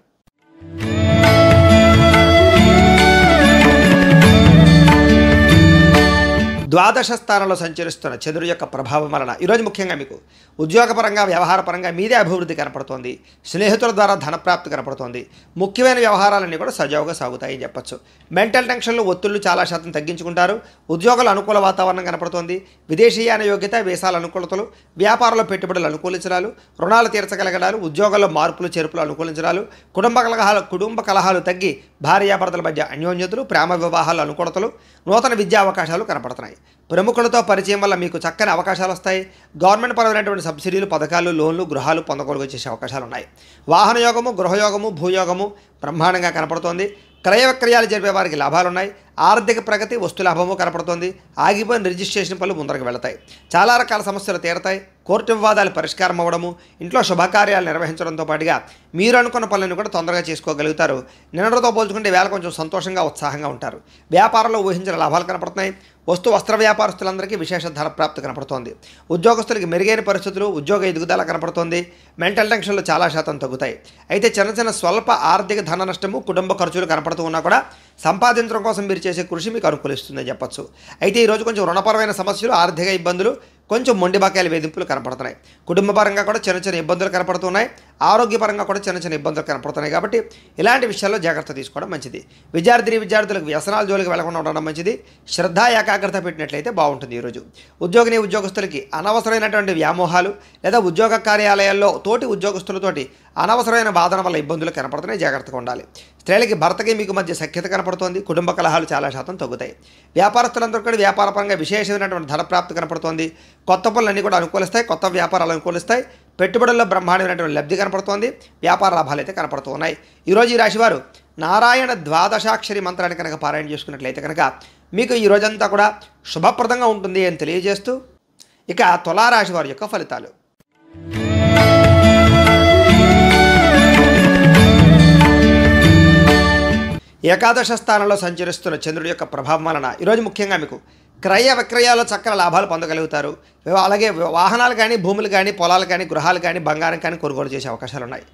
ద్వాదశ స్థానంలో సంచరిస్తున్న చంద్రుడి యొక్క ప్రభావం వలన ఈరోజు ముఖ్యంగా మీకు ఉద్యోగపరంగా, వ్యవహారపరంగా మీదే అభివృద్ధి కనపడుతోంది. స్నేహితుల ద్వారా ధనప్రాప్తి కనపడుతోంది. ముఖ్యమైన వ్యవహారాలన్నీ కూడా సజావుగా సాగుతాయని చెప్పచ్చు. మెంటల్ టెన్షన్లు, ఒత్తిళ్లు చాలా శాతం తగ్గించుకుంటారు. ఉద్యోగాల అనుకూల వాతావరణం కనపడుతోంది. విదేశీయాన యోగ్యత, వీసాల అనుకూలతలు, వ్యాపారంలో పెట్టుబడులు అనుకూలించడాలు, రుణాలు తీర్చగలగడాలు, ఉద్యోగాల్లో మార్పులు చేర్పులు అనుకూలించడాలు, కుటుంబ కలహాలు తగ్గి భార్యాభర్తల మధ్య అన్యోన్యతలు, ప్రేమ వివాహాలు అనుకూలతలు, నూతన విద్యా అవకాశాలు కనపడుతున్నాయి. ప్రముఖులతో పరిచయం వల్ల మీకు చక్కని అవకాశాలు వస్తాయి. గవర్నమెంట్ పరమైనటువంటి సబ్సిడీలు, పథకాలు, లోన్లు, గృహాలు పొందగలుగు చేసే అవకాశాలు ఉన్నాయి. వాహన యోగము, గృహయోగము, భూయోగము బ్రహ్మాండంగా కనపడుతోంది. క్రయ విక్రయాలు జరిపే వారికి లాభాలున్నాయి. ఆర్థిక ప్రగతి, వస్తు లాభము కనపడుతోంది. ఆగిపోయిన రిజిస్ట్రేషన్ పనులు ముందరకు వెళతాయి. చాలా రకాల సమస్యలు తీరతాయి. కోర్టు వివాదాలు పరిష్కారం అవ్వడము, ఇంట్లో శుభకార్యాలు నిర్వహించడంతో పాటుగా మీరు అనుకున్న పనులను కూడా తొందరగా చేసుకోగలుగుతారు. నిన్నటితో పోల్చుకుంటే వేళ కొంచెం సంతోషంగా, ఉత్సాహంగా ఉంటారు. వ్యాపారంలో ఊహించిన లాభాలు కనపడుతున్నాయి. వస్త్ర వ్యాపారస్తులందరికీ విశేష ధనప్రాప్తి కనపడుతోంది. ఉద్యోగస్తులకి మెరుగైన పరిస్థితులు, ఉద్యోగ ఎదుగుదల కనపడుతోంది. మెంటల్ టెన్షన్లు చాలా శాతం తగ్గుతాయి. అయితే చిన్న స్వల్ప ఆర్థిక ధన నష్టము, కుటుంబ ఖర్చులు కనపడుతూ ఉన్నా కూడా సంపాదించడం కోసం మీరు చేసే కృషి మీకు అనుకూలిస్తుందని చెప్పచ్చు. అయితే ఈరోజు కొంచెం రుణపరమైన సమస్యలు, ఆర్థిక ఇబ్బందులు, కొంచెం మొండి బకాయిల వేధింపులు కనపడుతున్నాయి. కుటుంబపరంగా కూడా చిన్న ఇబ్బందులు కనపడుతున్నాయి. ఆరోగ్యపరంగా కూడా చిన్న ఇబ్బందులు కనపడుతున్నాయి. కాబట్టి ఇలాంటి విషయాల్లో జాగ్రత్త తీసుకోవడం మంచిది. విద్యార్థులకు వ్యసనాల జోలికి వెళ్లకుండా ఉండడం మంచిది. శ్రద్ధ, ఏకాగ్రత పెట్టినట్లయితే బాగుంటుంది. ఈరోజు ఉద్యోగస్తులకి అనవసరమైనటువంటి వ్యామోహాలు లేదా ఉద్యోగ కార్యాలయాల్లో తోటి ఉద్యోగస్తులతోటి అనవసరమైన బాధన వల్ల ఇబ్బందులు కనపడుతున్నాయి. జాగ్రత్తగా ఉండాలి. స్త్రీలకి భర్తకి మీకు మధ్య సఖ్యత కనపడుతోంది. కుటుంబ కలహాలు చాలా శాతం తగ్గుతాయి. వ్యాపారస్తులందరూ కూడా వ్యాపారపరంగా విశేషమైనటువంటి ధనప్రాప్తి కనపడుతోంది. కొత్త పనులన్నీ కూడా అనుకూలిస్తాయి. కొత్త వ్యాపారాలు అనుకూలిస్తాయి. పెట్టుబడుల్లో బ్రహ్మాండమైనటువంటి లబ్ధి కనపడుతోంది. వ్యాపార లాభాలు అయితే కనపడుతూ ఉన్నాయి. ఈరోజు ఈ రాశివారు నారాయణ ద్వాదశాక్షరి మంత్రాన్ని కనుక పారాయణ చేసుకున్నట్లయితే కనుక మీకు ఈ రోజంతా కూడా శుభప్రదంగా ఉంటుంది అని తెలియజేస్తూ, ఇక తులారాశి వారి యొక్క ఫలితాలు. ఏకాదశ స్థానంలో సంచరిస్తున్న చంద్రుడి యొక్క ప్రభావం వలన ఈరోజు ముఖ్యంగా మీకు క్రయ విక్రయాల్లో చక్కని లాభాలు పొందగలుగుతారు. అలాగే వాహనాలు కానీ, భూములు కానీ, పొలాలు కానీ, గృహాలు కానీ, బంగారం కానీ కొనుగోలు చేసే అవకాశాలు ఉన్నాయి.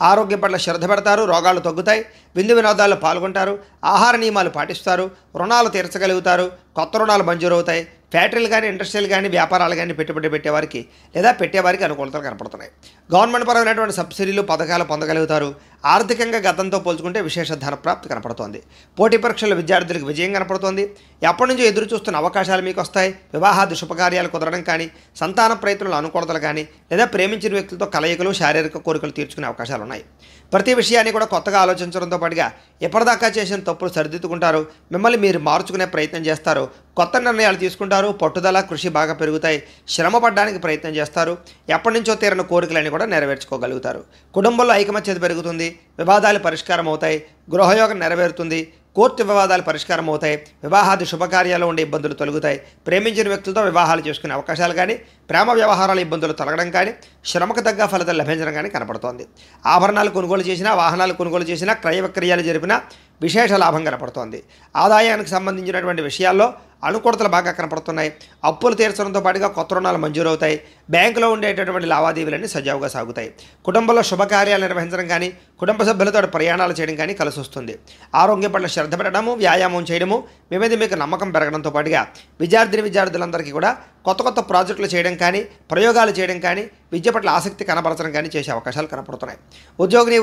ఆరోగ్యం పట్ల శ్రద్ధ పెడతారు, రోగాలు తగ్గుతాయి, విందు వినోదాల్లో పాల్గొంటారు, ఆహార నియమాలు పాటిస్తారు, రుణాలు తీర్చగలుగుతారు, కొత్త రుణాలు మంజూరు అవుతాయి. ఫ్యాక్టరీలు కానీ, ఇండస్ట్రీలు కానీ, వ్యాపారాలు కానీ పెట్టుబడి పెట్టేవారికి లేదా పెట్టేవారికి అనుకూలతలు కనపడుతున్నాయి. గవర్నమెంట్ పరమైనటువంటి సబ్సిడీలు, పథకాలు పొందగలుగుతారు. ఆర్థికంగా గతంతో పోల్చుకుంటే విశేష ధనప్రాప్తి కనపడుతోంది. పోటీ పరీక్షల విద్యార్థులకు విజయం కనపడుతోంది. ఎప్పటి నుంచో ఎదురు చూస్తున్న అవకాశాలు మీకు వస్తాయి. వివాహాది శుభకార్యాలు కుదరడం కానీ, సంతాన ప్రయత్నాలు అనుకూలతలు కానీ, లేదా ప్రేమించిన వ్యక్తులతో కలయికలు, శారీరక కోరికలు తీర్చుకునే అవకాశాలు ఉన్నాయి. ప్రతి విషయాన్ని కూడా కొత్తగా ఆలోచించడంతో పాటుగా ఎప్పటిదాకా చేసిన తప్పులు సరిదిద్దుకుంటారు. మిమ్మల్ని మీరు మార్చుకునే ప్రయత్నం చేస్తారు. కొత్త నిర్ణయాలు తీసుకుంటారు. పట్టుదల, కృషి బాగా పెరుగుతాయి. శ్రమ పడడానికి ప్రయత్నం చేస్తారు. ఎప్పటి నుంచో తీరిన కోరికలన్నీ కూడా నెరవేర్చుకోగలుగుతారు. కుటుంబంలో ఐకమత్యత పెరుగుతుంది. వివాదాలు పరిష్కారం అవుతాయి. గృహయోగం నెరవేరుతుంది. కోర్టు వివాదాలు పరిష్కారం అవుతాయి. వివాహాది శుభకార్యాలు ఉండే ఇబ్బందులు తొలగుతాయి. ప్రేమించిన వ్యక్తులతో వివాహాలు చేసుకునే అవకాశాలు కానీ, ప్రేమ వ్యవహారాల ఇబ్బందులు తొలగడం కానీ, శ్రమకు తగ్గ ఫలితాలు లభించడం కానీ కనపడుతోంది. ఆభరణాలు కొనుగోలు చేసినా, వాహనాలు కొనుగోలు చేసినా, క్రయ విక్రయాలు జరిపినా విశేష లాభం కనపడుతోంది. ఆదాయానికి సంబంధించినటువంటి విషయాల్లో అనుకూలతలు బాగా కనపడుతున్నాయి. అప్పులు తీర్చడంతో పాటుగా కొత్త రుణాలు మంజూరవుతాయి. బ్యాంకులో ఉండేటటువంటి లావాదేవీలన్నీ సజావుగా సాగుతాయి. కుటుంబంలో శుభకార్యాలు నిర్వహించడం కానీ, కుటుంబ సభ్యులతో ప్రయాణాలు చేయడం కానీ కలిసి వస్తుంది. ఆరోగ్యం పట్ల శ్రద్ధ పెట్టడము, వ్యాయామం చేయడము, మీ మీద మీకు నమ్మకం పెరగడంతో పాటుగా విద్యార్థులందరికీ కూడా కొత్త కొత్త ప్రాజెక్టులు చేయడం కానీ, ప్రయోగాలు చేయడం కానీ, విద్య పట్ల ఆసక్తి కనబరచడం కానీ చేసే అవకాశాలు కనపడుతున్నాయి.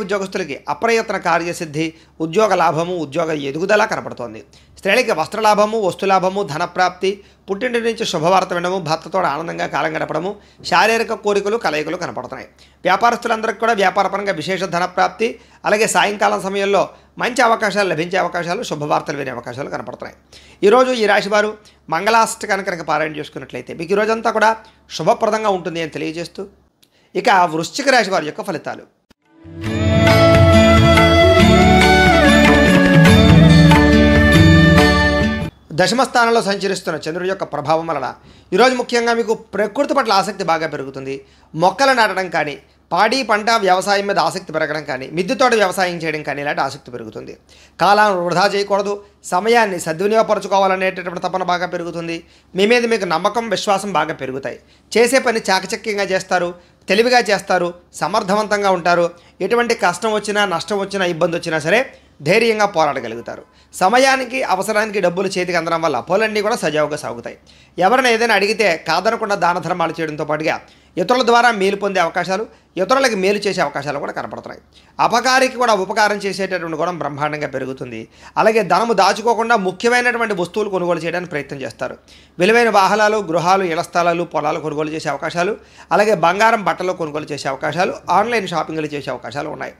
ఉద్యోగస్తులకి అప్రయత్న కార్యసిద్ధి, ఉద్యోగ లాభము, ఉద్యోగ ఎదుగుదల కనపడుతోంది. స్త్రీలకి వస్త్రలాభము, వస్తులాభము, ధనప్రాప్తి, పుట్టింటి నుంచి శుభవార్త వినడము, భర్తతో ఆనందంగా కాలం గడపడము, శారీరక కోరికలు, కలయికలు కనపడుతున్నాయి. వ్యాపారస్తులందరికీ కూడా వ్యాపారపరంగా విశేష ధనప్రాప్తి, అలాగే సాయంకాలం సమయంలో మంచి అవకాశాలు లభించే అవకాశాలు, శుభవార్తలు వినే అవకాశాలు కనపడుతున్నాయి. ఈరోజు ఈ రాశివారు మంగళాష్టకాన్ని కనుక పారాయణ చేసుకున్నట్లయితే మీకు ఈరోజంతా కూడా శుభప్రదంగా ఉంటుంది అని తెలియజేస్తూ, ఇక వృశ్చిక రాశి వారి యొక్క ఫలితాలు. దశమ స్థానంలో సంచరిస్తున్న చంద్రుడి యొక్క ప్రభావం వలన ఈరోజు ముఖ్యంగా మీకు ప్రకృతి పట్ల ఆసక్తి బాగా పెరుగుతుంది. మొక్కలు నాటడం కానీ, పాడి పంట వ్యవసాయం మీద ఆసక్తి పెరగడం కానీ, మిద్దెతోట వ్యవసాయం చేయడం కానీ ఇలాంటి ఆసక్తి పెరుగుతుంది. కాలాన్ని వృధా చేయకూడదు, సమయాన్ని సద్వినియోగపరచుకోవాలనేటటువంటి తపన బాగా పెరుగుతుంది. మీ మీద మీకు నమ్మకం, విశ్వాసం బాగా పెరుగుతాయి. చేసే పని చాకచక్యంగా చేస్తారు, తెలివిగా చేస్తారు, సమర్థవంతంగా ఉంటారు. ఎటువంటి కష్టం వచ్చినా, నష్టం వచ్చినా, ఇబ్బంది వచ్చినా సరే ధైర్యంగా పోరాడగలుగుతారు. సమయానికి, అవసరానికి డబ్బులు చేతికి అందడం వల్ల పనులన్నీ కూడా సజావుగా సాగుతాయి. ఎవరైనా ఏదైనా అడిగితే కాదనకుండా దాన ధర్మాలు చేయడంతో పాటుగా ఇతరుల ద్వారా మేలు పొందే అవకాశాలు, ఇతరులకు మేలు చేసే అవకాశాలు కూడా కనపడుతున్నాయి. అపకారికి కూడా ఉపకారం చేసేటటువంటి గుణం బ్రహ్మాండంగా పెరుగుతుంది. అలాగే ధనము దాచుకోకుండా ముఖ్యమైనటువంటి వస్తువులు కొనుగోలు చేయడానికి ప్రయత్నం చేస్తారు. విలువైన వాహనాలు, గృహాలు, ఇళ్ల స్థలాలు, పొలాలు కొనుగోలు చేసే అవకాశాలు, అలాగే బంగారం, బట్టలు కొనుగోలు చేసే అవకాశాలు, ఆన్లైన్ షాపింగ్లు చేసే అవకాశాలు ఉన్నాయి.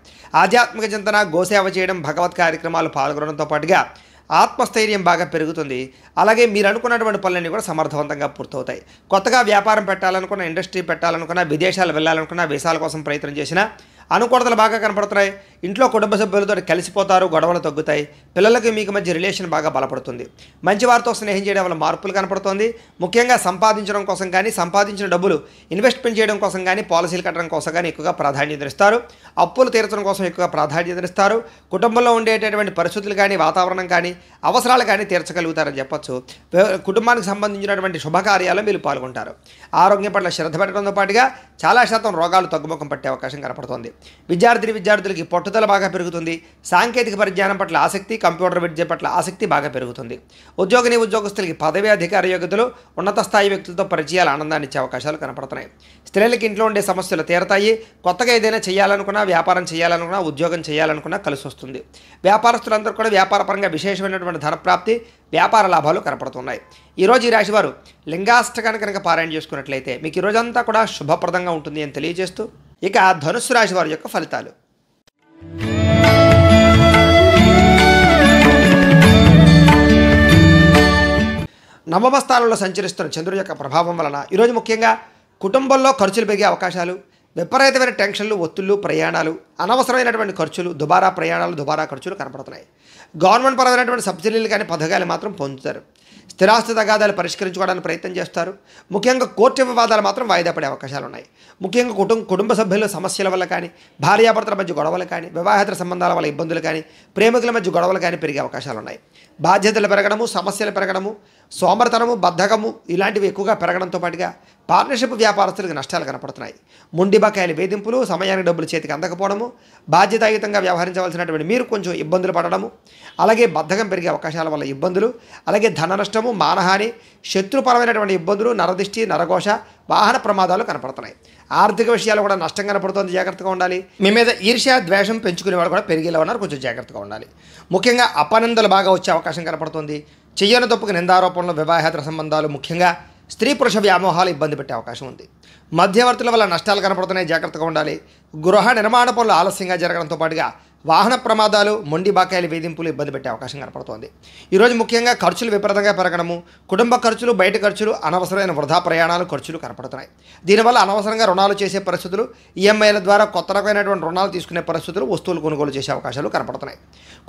ఆధ్యాత్మిక చింతన, గోసేవ చేయడం, భగవత్ కార్యక్రమాలు పాల్గొనడంతో పాటుగా ఆత్మస్థైర్యం బాగా పెరుగుతుంది. అలాగే మీరు అనుకున్నటువంటి పనులన్నీ కూడా సమర్థవంతంగా పూర్తవుతాయి. కొత్తగా వ్యాపారం పెట్టాలనుకున్న, ఇండస్ట్రీ పెట్టాలనుకున్న, విదేశాలు వెళ్ళాలనుకున్న, వీసాల కోసం ప్రయత్నం చేసినా అనుకూలతలు బాగా కనపడుతున్నాయి. ఇంట్లో కుటుంబ సభ్యులతో కలిసిపోతారు, గొడవలు తగ్గుతాయి. పిల్లలకి మీకు మధ్య రిలేషన్ బాగా బలపడుతుంది. మంచి వారితో స్నేహం చేయడం వల్ల మార్పులు కనపడుతుంది. ముఖ్యంగా సంపాదించడం కోసం కానీ, సంపాదించిన డబ్బులు ఇన్వెస్ట్మెంట్ చేయడం కోసం కానీ, పాలసీలు కట్టడం కోసం కానీ ఎక్కువగా ప్రాధాన్యతనిస్తారు. అప్పులు తీర్చడం కోసం ఎక్కువగా ప్రాధాన్యతనిస్తారు. కుటుంబంలో ఉండేటటువంటి పరిస్థితులు కానీ, వాతావరణం కానీ, అవసరాలు కానీ తీర్చగలుగుతారని చెప్పొచ్చు. కుటుంబానికి సంబంధించినటువంటి శుభకార్యాలు మీరు పాల్గొంటారు. ఆరోగ్యం పట్ల శ్రద్ధ పెట్టడంతో పాటుగా చాలా శాతం రోగాలు తగ్గుముఖం పట్టే అవకాశం కనపడుతుంది. విద్యార్థులకి పట్టుదల బాగా పెరుగుతుంది. సాంకేతిక పరిజ్ఞానం పట్ల ఆసక్తి, కంప్యూటర్ విద్య పట్ల ఆసక్తి బాగా పెరుగుతుంది. ఉద్యోగస్తులకి పదవి, అధికార యోగ్యతలు, ఉన్నత స్థాయి వ్యక్తులతో పరిచయాలు ఆనందాన్ని ఇచ్చే అవకాశాలు కనపడుతున్నాయి. స్త్రీలకి ఇంట్లో ఉండే సమస్యలు తీరతాయి. కొత్తగా ఏదైనా చేయాలనుకున్నా, వ్యాపారం చేయాలనుకున్నా, ఉద్యోగం చేయాలనుకున్నా కలిసి వస్తుంది. వ్యాపారస్తులందరూ కూడా వ్యాపారపరంగా విశేషమైనటువంటి ధనప్రాప్తి, వ్యాపార లాభాలు కనపడుతున్నాయి. ఈరోజు ఈ రాశివారు లింగాష్టకాన్ని కనుక పారాయణ చేసుకున్నట్లయితే మీకు ఈరోజంతా కూడా శుభప్రదంగా ఉంటుంది అని తెలియజేస్తూ, ఇక ధనుస్సు రాశి వారి యొక్క ఫలితాలు. నవమ స్థానంలో సంచరిస్తున్న చంద్రుడి యొక్క ప్రభావం వలన ఈరోజు ముఖ్యంగా కుటుంబంలో ఖర్చులు పెరిగే అవకాశాలు, విపరీతమైన టెన్షన్లు, ఒత్తిళ్లు, ప్రయాణాలు, అనవసరమైనటువంటి ఖర్చులు, దుబారా ప్రయాణాలు, దుబారా ఖర్చులు కనపడుతున్నాయి. గవర్నమెంట్ పరమైనటువంటి సబ్సిడీలు కానీ, పథకాలు మాత్రం పొందుతారు. స్థిరాస్తి తగాదాలు పరిష్కరించుకోవడానికి ప్రయత్నం చేస్తారు. ముఖ్యంగా కోర్టు వివాదాలు మాత్రం వాయిదా పడే అవకాశాలు ఉన్నాయి. ముఖ్యంగా కుటుంబ సభ్యుల సమస్యల వల్ల కానీ, భార్యాభర్తల మధ్య గొడవలు కానీ, వివాహేతర సంబంధాల వల్ల ఇబ్బందులు కానీ, ప్రేమికుల మధ్య గొడవలు కానీ పెరిగే అవకాశాలు ఉన్నాయి. బాధ్యతలు పెరగడము, సమస్యలు పెరగడము, సోమరితనము, బద్ధకము ఇలాంటివి ఎక్కువగా పెరగడంతో పాటుగా పార్ట్నర్షిప్ వ్యాపారస్తులకు నష్టాలు కనపడుతున్నాయి. మొండి బకాయిల వేధింపులు, సమయానికి డబ్బులు చేతికి అందకపోవడము, బాధ్యతాయుతంగా వ్యవహరించవలసినటువంటి మీరు కొంచెం ఇబ్బందులు పడడము, అలాగే బద్ధకం పెరిగే అవకాశాల వల్ల ఇబ్బందులు, అలాగే ధన నష్టము, మానహాని, శత్రుపరమైనటువంటి ఇబ్బందులు, నరదిష్టి, నరఘోష, వాహన ప్రమాదాలు కనపడుతున్నాయి. ఆర్థిక విషయాలు కూడా నష్టం కనపడుతుంది, జాగ్రత్తగా ఉండాలి. మీ మీద ఈర్ష్య, ద్వేషం పెంచుకునే వాళ్ళు కూడా పెరిగేలా ఉన్నారు, కొంచెం జాగ్రత్తగా ఉండాలి. ముఖ్యంగా అపనిందలు బాగా వచ్చే అవకాశం కనపడుతుంది. చెయ్యని తప్పుకు నిందారోపణలు, వివాహేతర సంబంధాలు, ముఖ్యంగా స్త్రీ పురుష వ్యామోహాలు ఇబ్బంది పెట్టే అవకాశం ఉంది. మధ్యవర్తుల వల్ల నష్టాలు కనపడుతున్నాయి, జాగ్రత్తగా ఉండాలి. గృహ నిర్మాణ పనులు ఆలస్యంగా జరగడంతో పాటుగా వాహన ప్రమాదాలు, మొండి బాకాయల వేధింపులు ఇబ్బంది పెట్టే అవకాశం కనపడుతోంది. ఈరోజు ముఖ్యంగా ఖర్చులు విపరీతంగా పెరగడము, కుటుంబ ఖర్చులు, బయట ఖర్చులు, అనవసరమైన వృధా ప్రయాణాలు, ఖర్చులు కనపడుతున్నాయి. దీనివల్ల అనవసరంగా రుణాలు చేసే పరిస్థితులు, ఈఎంఐల ద్వారా కొత్త రకమైనటువంటి రుణాలు తీసుకునే పరిస్థితులు, వస్తువులు కొనుగోలు చేసే అవకాశాలు కనపడుతున్నాయి.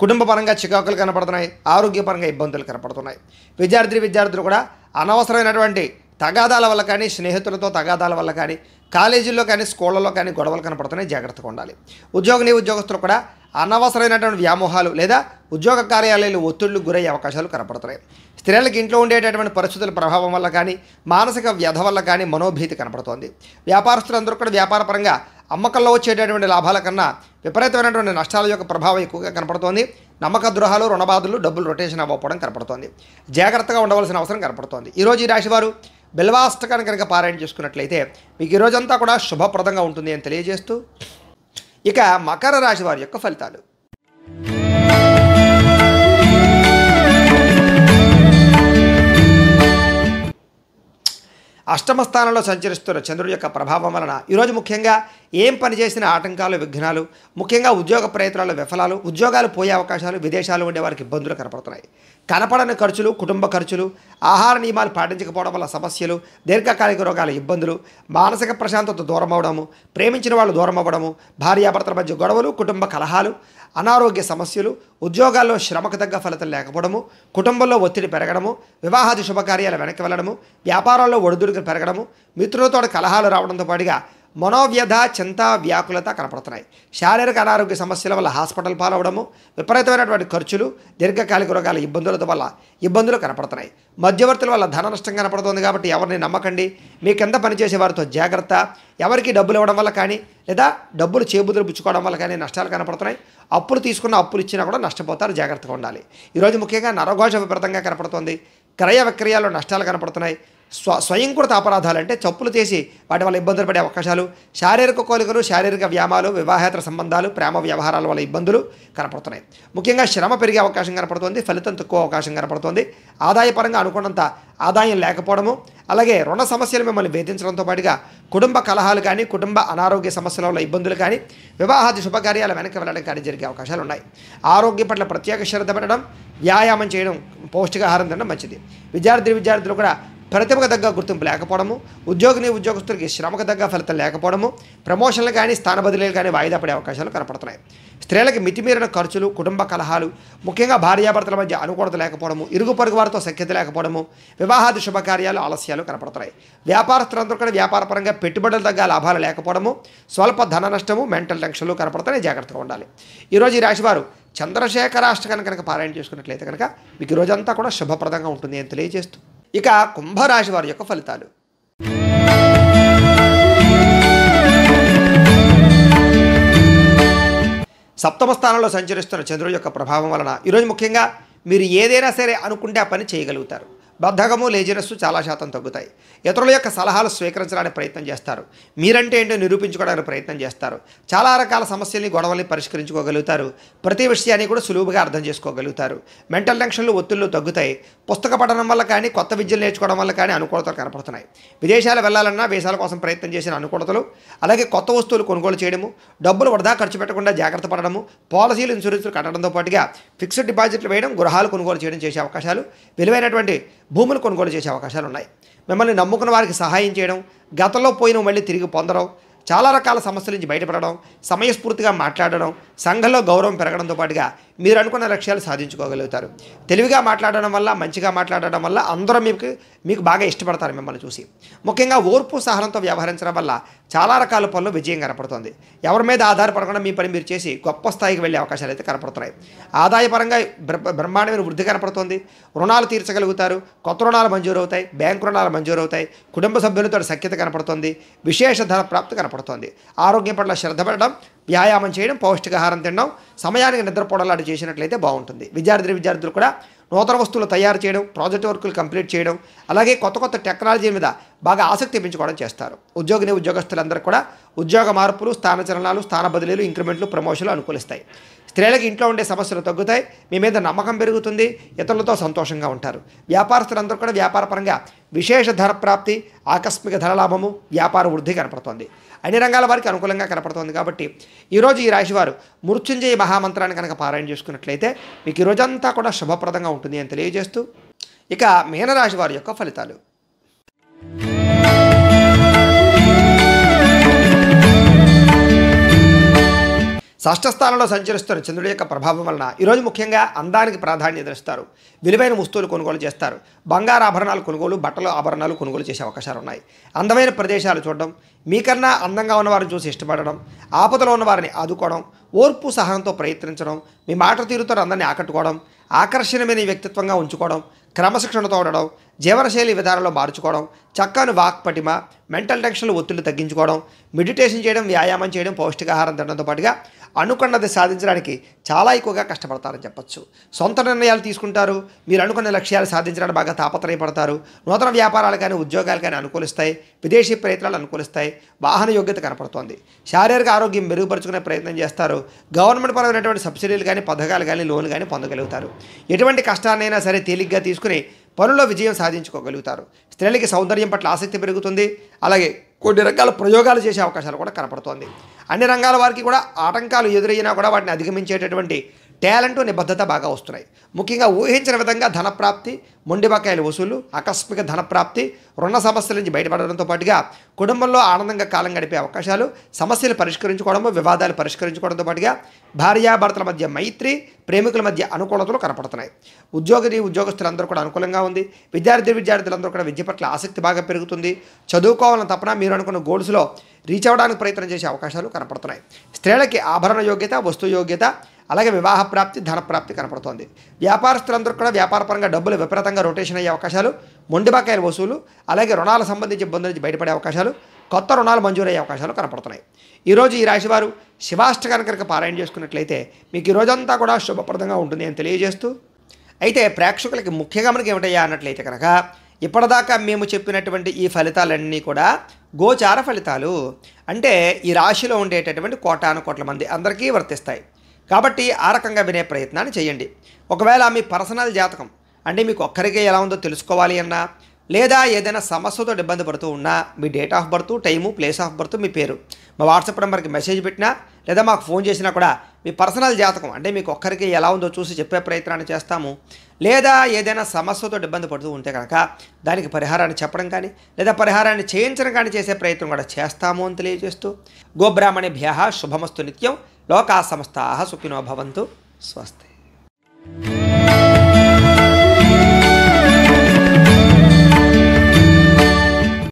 కుటుంబ పరంగా చికాకులు కనపడుతున్నాయి, ఆరోగ్యపరంగా ఇబ్బందులు కనపడుతున్నాయి. విద్యార్థులు కూడా అనవసరమైనటువంటి తగాదాల వల్ల కానీ, స్నేహితులతో తగాదాల వల్ల కానీ, కాలేజీల్లో కానీ, స్కూళ్ళలో కానీ గొడవలు కనపడుతున్నాయి, జాగ్రత్తగా ఉండాలి. ఉద్యోగస్తులు కూడా అనవసరమైనటువంటి వ్యామోహాలు లేదా ఉద్యోగ కార్యాలయాలు ఒత్తిళ్లు గురయ్యే అవకాశాలు కనపడుతున్నాయి. స్త్రీలకు ఇంట్లో ఉండేటటువంటి పరిస్థితుల ప్రభావం వల్ల కానీ, మానసిక వ్యధ వల్ల కానీ మనోభీతి కనపడుతోంది. వ్యాపారస్తులందరూ కూడా వ్యాపారపరంగా అమ్మకంలో వచ్చేటటువంటి లాభాల కన్నా విపరీతమైనటువంటి నష్టాల యొక్క ప్రభావం ఎక్కువగా కనపడుతోంది. నమ్మక ద్రోహాలు, రుణబాధలు, డబ్బులు రొటేషన్ అవ్వకపోవడం కనపడుతోంది. జాగ్రత్తగా ఉండవలసిన అవసరం కనపడుతోంది. ఈరోజు ఈ రాశివారు బిల్వాష్టకాన్ని కనుక పారాయణ చేసుకున్నట్లయితే మీకు ఈరోజంతా కూడా శుభప్రదంగా ఉంటుంది అని తెలియజేస్తూ, ఇక మకర రాశి వారి యొక్క ఫలితాలు. అష్టమ స్థానంలో సంచరిస్తున్న చంద్రుడి యొక్క ప్రభావం వలన ఈరోజు ముఖ్యంగా ఏం పని చేసిన ఆటంకాలు, విఘ్నాలు, ముఖ్యంగా ఉద్యోగ ప్రయత్నాలు విఫలాలు, ఉద్యోగాలు పోయే అవకాశాలు, విదేశాలు ఉండే వారికి ఇబ్బందులు కనపడుతున్నాయి. కనపడని ఖర్చులు, కుటుంబ ఖర్చులు, ఆహార నియమాలు పాటించకపోవడం వల్ల సమస్యలు, దీర్ఘకాలిక రోగాల ఇబ్బందులు, మానసిక ప్రశాంతత దూరం అవ్వడము, ప్రేమించిన వాళ్ళు దూరం అవ్వడము, భార్యాభర్తల మధ్య గొడవలు, కుటుంబ కలహాలు, అనారోగ్య సమస్యలు, ఉద్యోగాల్లో శ్రమకు తగ్గ ఫలితం లేకపోవడము, కుటుంబంలో ఒత్తిడి పెరగడము, వివాహాది శుభకార్యాలు వెనక్కి వెళ్ళడము, వ్యాపారాల్లో ఒడిదుడుకులు పెరగడము, మిత్రులతో కలహాలు రావడంతో పాటుగా మనోవ్యధ, చింత, వ్యాకులత కనపడుతున్నాయి. శారీరక అనారోగ్య సమస్యల వల్ల హాస్పిటల్ పాలవడము, విపరీతమైనటువంటి ఖర్చులు, దీర్ఘకాలిక రోగాల ఇబ్బందుల వల్ల ఇబ్బందులు కనపడుతున్నాయి. మధ్యవర్తుల వల్ల ధన నష్టం కనపడుతుంది కాబట్టి ఎవరిని నమ్మకండి. మీ కింద పనిచేసే వారితో జాగ్రత్త. ఎవరికి డబ్బులు ఇవ్వడం వల్ల కానీ లేదా డబ్బులు చేబుదులు పుచ్చుకోవడం వల్ల కానీ నష్టాలు కనపడుతున్నాయి. అప్పులు ఇచ్చినా కూడా నష్టపోతారు, జాగ్రత్తగా ఉండాలి. ఈరోజు ముఖ్యంగా నరఘోష విపరీతంగా కనపడుతుంది. క్రయ విక్రయాల్లో నష్టాలు కనపడుతున్నాయి. స్వయంకృత అపరాధాలు అంటే తప్పులు చేసి వాటి వల్ల ఇబ్బందులు పడే అవకాశాలు, శారీరక కోలికలు, శారీరక వ్యాయామాలు, వివాహేతర సంబంధాలు, ప్రేమ వ్యవహారాల వల్ల ఇబ్బందులు కనపడుతున్నాయి. ముఖ్యంగా శ్రమ పెరిగే అవకాశం కనపడుతుంది, ఫలితం తక్కువ అవకాశం కనపడుతుంది. ఆదాయపరంగా అనుకున్నంత ఆదాయం లేకపోవడము, అలాగే రుణ సమస్యలు మిమ్మల్ని వేధించడంతో పాటుగా కుటుంబ కలహాలు కానీ, కుటుంబ అనారోగ్య సమస్యల వల్ల ఇబ్బందులు కానీ, వివాహాది శుభకార్యాలు వెనక్కి వెళ్ళడం కానీ జరిగే అవకాశాలు ఉన్నాయి. ఆరోగ్యం పట్ల ప్రత్యేక శ్రద్ధ పెట్టడం, వ్యాయామం చేయడం, పౌష్టికాహారం తినడం మంచిది. విద్యార్థులు కూడా ప్రతిభకు తగ్గ గుర్తింపు లేకపోవడము, ఉద్యోగస్తులకి శ్రమకు తగ్గ ఫలితం లేకపోవడము, ప్రమోషన్లు కానీ, స్థాన బదిలీలు కానీ వాయిదా పడే అవకాశాలు కనపడుతున్నాయి. స్త్రీలకు మితిమీరిన ఖర్చులు, కుటుంబ కలహాలు, ముఖ్యంగా భార్యాభర్తల మధ్య అనుకూలత లేకపోవడము, ఇరుగు పొరుగు వారితో సఖ్యత లేకపోవడము, వివాహాది శుభకార్యాలు ఆలస్యాలు కనపడుతున్నాయి. వ్యాపారస్తులందరూ కూడా వ్యాపారపరంగా పెట్టుబడులు తగ్గ లాభాలు లేకపోవడము, స్వల్ప ధన నష్టము, మెంటల్ టెన్షన్లు కనపడుతున్నాయి, జాగ్రత్తగా ఉండాలి. ఈరోజు ఈ రాశివారు చంద్రశేఖరాష్టకాన్ని కనుక పారాయణ చేసుకున్నట్లయితే కనుక మీకు ఈ రోజంతా కూడా శుభప్రదంగా ఉంటుంది అని తెలియజేస్తూ, ఇక కుంభరాశి వారి యొక్క ఫలితాలు. సప్తమ స్థానంలో సంచరిస్తున్న చంద్రుడి యొక్క ప్రభావం వలన ఈరోజు ముఖ్యంగా మీరు ఏదైనా సరే అనుకుంటే ఆ పని చేయగలుగుతారు. బద్ధకము, లేజినెస్ చాలా శాతం తగ్గుతాయి. ఇతరుల యొక్క సలహాలు స్వీకరించడానికి ప్రయత్నం చేస్తారు. మీరంటే ఏంటో నిరూపించుకోవడానికి ప్రయత్నం చేస్తారు. చాలా రకాల సమస్యల్ని, గొడవల్ని పరిష్కరించుకోగలుగుతారు. ప్రతి విషయాన్ని కూడా సులువుగా అర్థం చేసుకోగలుగుతారు. మెంటల్ టెన్షన్లు, ఒత్తిళ్లు తగ్గుతాయి. పుస్తక పఠనం వల్ల కానీ, కొత్త విద్యలు నేర్చుకోవడం వల్ల కానీ అనుకూలతలు కనపడుతున్నాయి. విదేశాలు వెళ్ళాలన్నా వీసాల కోసం ప్రయత్నం చేసిన అనుకూలతలు, అలాగే కొత్త వస్తువులు కొనుగోలు చేయడము, డబ్బులు వృధా ఖర్చు పెట్టకుండా జాగ్రత్త పడడము, పాలసీలు, ఇన్సూరెన్స్లు కట్టడంతో పాటుగా ఫిక్స్డ్ డిపాజిట్లు వేయడం, గృహాలు కొనుగోలు చేయడం చేసే అవకాశాలు, విలువైనటువంటి భూములు కొనుగోలు చేసే అవకాశాలు ఉన్నాయి. మిమ్మల్ని నమ్ముకున్న వారికి సహాయం చేయడం, గతంలో పోయిన మళ్ళీ తిరిగి పొందడం, చాలా రకాల సమస్యల నుంచి బయటపడడం, సమయస్ఫూర్తిగా మాట్లాడడం, సంఘంలో గౌరవం పెరగడంతో పాటుగా మీరు అనుకున్న లక్ష్యాలు సాధించుకోగలుగుతారు. తెలివిగా మాట్లాడడం వల్ల, మంచిగా మాట్లాడడం వల్ల అందరూ మీకు బాగా ఇష్టపడతారు మిమ్మల్ని చూసి. ముఖ్యంగా ఓర్పు సహనంతో వ్యవహరించడం వల్ల చాలా రకాల పనులు విజయం కనపడుతుంది. ఎవరి మీద ఆధారపడకుండా మీ పని మీరు చేసి గొప్ప స్థాయికి వెళ్ళే అవకాశాలు అయితే కనపడుతున్నాయి. ఆదాయపరంగా బ్రహ్మాండమైన వృద్ధి కనపడుతుంది. రుణాలు తీర్చగలుగుతారు, కొత్త రుణాలు మంజూరు అవుతాయి, బ్యాంకు రుణాలు మంజూరు అవుతాయి, కుటుంబ సభ్యులతో సఖ్యత కనపడుతుంది, విశేష ధన ప్రాప్తి కనపడుతుంది. ఆరోగ్యం పట్ల శ్రద్ధ పెట్టడం, వ్యాయామం చేయడం, పౌష్టికాహారం తినడం, సమయానికి నిద్రపోవడం లాంటి చేసినట్లయితే బాగుంటుంది. విద్యార్థులు కూడా నూతన వస్తువులు తయారు చేయడం, ప్రాజెక్ట్ వర్కులు కంప్లీట్ చేయడం, అలాగే కొత్త టెక్నాలజీ మీద బాగా ఆసక్తి పెంచుకోవడం చేస్తారు. ఉద్యోగస్తులందరూ కూడా ఉద్యోగ మార్పులు, స్థానచలనాలు, స్థాన బదిలీలు, ఇంక్రిమెంట్లు, ప్రమోషన్లు అనుకూలిస్తాయి. స్త్రీలకు ఇంట్లో ఉండే సమస్యలు తగ్గుతాయి, మీ మీద నమ్మకం పెరుగుతుంది, ఇతరులతో సంతోషంగా ఉంటారు. వ్యాపారస్తులందరూ కూడా వ్యాపారపరంగా విశేష ధన ప్రాప్తి, ఆకస్మిక ధనలాభము, వ్యాపార వృద్ధి కనపడుతోంది. అన్ని రంగాల వారికి అనుకూలంగా కనపడుతోంది. కాబట్టి ఈరోజు ఈ రాశివారు మృత్యుంజయ మహామంత్రాన్ని కనుక పారాయణ చేసుకున్నట్లయితే మీకు ఈ రోజంతా కూడా శుభప్రదంగా ఉంటుంది అని తెలియజేస్తూ, ఇక మీనరాశి వారి యొక్క ఫలితాలు. షష్ఠ స్థానంలో సంచరిస్తున్న చంద్రుడి యొక్క ప్రభావం వలన ఈరోజు ముఖ్యంగా అందానికి ప్రాధాన్యత ఇస్తారు. విలువైన వస్తువులు కొనుగోలు చేస్తారు. బంగారు ఆభరణాలు కొనుగోలు, బట్టల ఆభరణాలు కొనుగోలు చేసే అవకాశాలు ఉన్నాయి. అందమైన ప్రదేశాలు చూడడం, మీకన్నా అందంగా ఉన్నవారిని చూసి ఇష్టపడడం, ఆపదలో ఉన్న వారిని ఆదుకోవడం, ఓర్పు సహనంతో ప్రయత్నించడం, మీ మాట తీరుతో అందరినీ ఆకట్టుకోవడం, ఆకర్షణీయమైన వ్యక్తిత్వంగా ఉంచుకోవడం, క్రమశిక్షణతో ఉండడం, జీవనశైలి విధానంలో మార్చుకోవడం, చక్కని వాక్పటిమ, మెంటల్ టెన్షన్లు, ఒత్తిళ్లు తగ్గించుకోవడం, మెడిటేషన్ చేయడం, వ్యాయామం చేయడం, పౌష్టికాహారం తినడంతో పాటుగా అనుకున్నది సాధించడానికి చాలా ఎక్కువగా కష్టపడతారని చెప్పచ్చు. సొంత నిర్ణయాలు తీసుకుంటారు. మీరు అనుకున్న లక్ష్యాలు సాధించడానికి బాగా తాపత్రయపడతారు. నూతన వ్యాపారాలు కానీ ఉద్యోగాలు కానీ అనుకూలిస్తాయి. విదేశీ ప్రయత్నాలు అనుకూలిస్తాయి. వాహన యోగ్యత కనపడుతోంది. శారీరక ఆరోగ్యం మెరుగుపరుచుకునే ప్రయత్నం చేస్తారు. గవర్నమెంట్ పరమైనటువంటి సబ్సిడీలు కానీ, పథకాలు కానీ, లోన్లు కానీ పొందగలుగుతారు. ఎటువంటి కష్టాన్నైనా సరే తేలిగ్గా తీసుకుని పనుల్లో విజయం సాధించుకోగలుగుతారు. స్త్రీలకి సౌందర్యం పట్ల ఆసక్తి పెరుగుతుంది. అలాగే కొన్ని రకాల ప్రయోగాలు చేసే అవకాశాలు కూడా కనపడుతోంది. అన్ని రంగాల వారికి కూడా ఆటంకాలు ఎదురైనా కూడా వాటిని అధిగమించేటటువంటి టాలెంట్, నిబద్ధత బాగా వస్తున్నాయి. ముఖ్యంగా ఊహించిన విధంగా ధనప్రాప్తి, మొండి బకాయిల వసూలు, ఆకస్మిక ధనప్రాప్తి, రుణ సమస్యల నుంచి బయటపడడంతో పాటుగా కుటుంబంలో ఆనందంగా కాలం గడిపే అవకాశాలు, సమస్యలు పరిష్కరించుకోవడము, వివాదాలు పరిష్కరించుకోవడంతో పాటుగా భార్యాభర్తల మధ్య మైత్రి, ప్రేమికుల మధ్య అనుకూలతలు కనపడుతున్నాయి. ఉద్యోగస్తులందరూ కూడా అనుకూలంగా ఉంది. విద్యార్థులందరూ కూడా విద్య పట్ల ఆసక్తి బాగా పెరుగుతుంది. చదువుకోవాలని తపన, మీరు అనుకున్న గోల్స్లో రీచ్ అవ్వడానికి ప్రయత్నం చేసే అవకాశాలు కనపడుతున్నాయి. స్త్రీలకి ఆభరణ యోగ్యత, వస్తు యోగ్యత, అలాగే వివాహ ప్రాప్తి, ధనప్రాప్తి కనపడుతోంది. వ్యాపారస్తులందరూ కూడా వ్యాపారపరంగా డబ్బులు విపరీతంగా రొటేషన్ అయ్యే అవకాశాలు, మొండి బకాయిల వసూలు, అలాగే రుణాలకు సంబంధించి ఇబ్బందుల నుంచి బయటపడే అవకాశాలు, కొత్త రుణాలు మంజూరయ్యే అవకాశాలు కనపడుతున్నాయి. ఈరోజు ఈ రాశివారు శివాష్టకాన్ని కనుక పారాయణ చేసుకున్నట్లయితే మీకు ఈ రోజంతా కూడా శుభప్రదంగా ఉంటుంది అని తెలియజేస్తూ, అయితే ప్రేక్షకులకి ముఖ్యంగా మనకి ఏమిటయ్యా అన్నట్లయితే కనుక ఇప్పటిదాకా మేము చెప్పినటువంటి ఈ ఫలితాలన్నీ కూడా గోచార ఫలితాలు. అంటే ఈ రాశిలో ఉండేటటువంటి కోటాను కోట్ల మంది అందరికీ వర్తిస్తాయి. కాబట్టి ఆ రకంగా వినే ప్రయత్నాన్ని చేయండి. ఒకవేళ మీ పర్సనల్ జాతకం అంటే మీకు ఒక్కరికే ఎలా ఉందో తెలుసుకోవాలి అన్నా, లేదా ఏదైనా సమస్యతో ఇబ్బంది పడుతూ ఉన్నా, మీ date of birth, time, place of birth, మీ పేరు మా వాట్సాప్ నెంబర్కి మెసేజ్ పెట్టినా, లేదా మాకు ఫోన్ చేసినా కూడా మీ పర్సనల్ జాతకం అంటే మీకు ఒక్కరికి ఎలా ఉందో చూసి చెప్పే ప్రయత్నాన్ని చేస్తాము. లేదా ఏదైనా సమస్యతో ఇబ్బంది పడుతూ ఉంటే కనుక దానికి పరిహారాన్ని చెప్పడం కానీ, లేదా పరిహారాన్ని చేయించడం కానీ చేసే ప్రయత్నం కూడా చేస్తాము అని తెలియజేస్తూ, గోబ్రాహ్మణేభ్యః శుభమస్తు నిత్యం. లోకా సమస్తాః సుఖినో భవంతు. స్వస్తి.